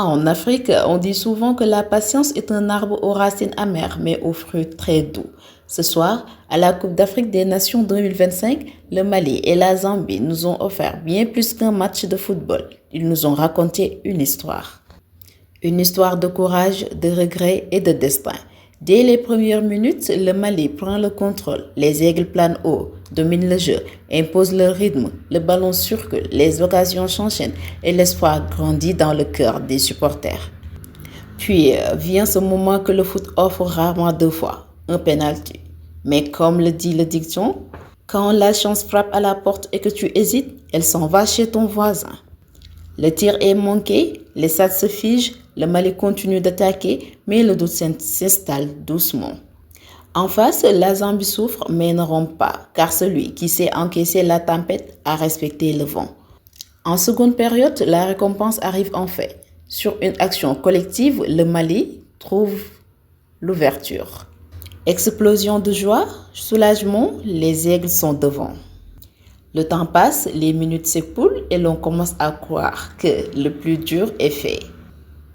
En Afrique, on dit souvent que la patience est un arbre aux racines amères mais aux fruits très doux. Ce soir, à la Coupe d'Afrique des Nations 2025, le Mali et la Zambie nous ont offert bien plus qu'un match de football. Ils nous ont raconté une histoire. Une histoire de courage, de regret et de destin. Dès les premières minutes, le Mali prend le contrôle. Les aigles planent haut, dominent le jeu, imposent leur rythme. Le ballon circule, les occasions s'enchaînent et l'espoir grandit dans le cœur des supporters. Puis vient ce moment que le foot offre rarement deux fois, un penalty. Mais comme le dit le dicton, quand la chance frappe à la porte et que tu hésites, elle s'en va chez ton voisin. Le tir est manqué, les stats se figent, le Mali continue d'attaquer, mais le doute s'installe doucement. En face, la Zambie souffre mais ne rompt pas, car celui qui sait encaisser la tempête a respecté le vent. En seconde période, la récompense arrive en fait. Sur une action collective, le Mali trouve l'ouverture. Explosion de joie, soulagement, les aigles sont devant. Le temps passe, les minutes s'écoulent et l'on commence à croire que le plus dur est fait.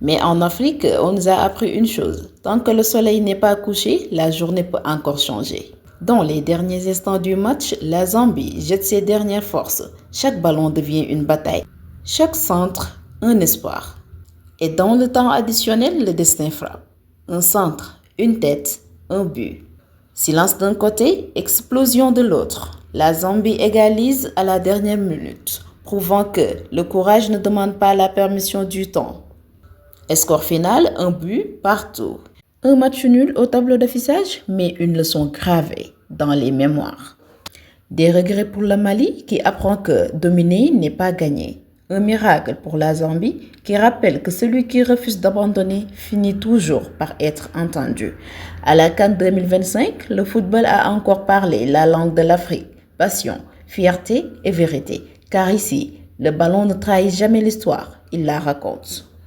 Mais en Afrique, on nous a appris une chose. Tant que le soleil n'est pas couché, la journée peut encore changer. Dans les derniers instants du match, la Zambie jette ses dernières forces. Chaque ballon devient une bataille. Chaque centre, un espoir. Et dans le temps additionnel, le destin frappe. Un centre, une tête, un but. Silence d'un côté, explosion de l'autre. La Zambie égalise à la dernière minute, prouvant que le courage ne demande pas la permission du temps. Score final, un but partout. Un match nul au tableau d'affichage, mais une leçon gravée dans les mémoires. Des regrets pour le Mali qui apprend que dominer n'est pas gagner. Un miracle pour la Zambie qui rappelle que celui qui refuse d'abandonner finit toujours par être entendu. À la CAN 2025, le football a encore parlé la langue de l'Afrique. Passion, fierté et vérité. Car ici, le ballon ne trahit jamais l'histoire, il la raconte.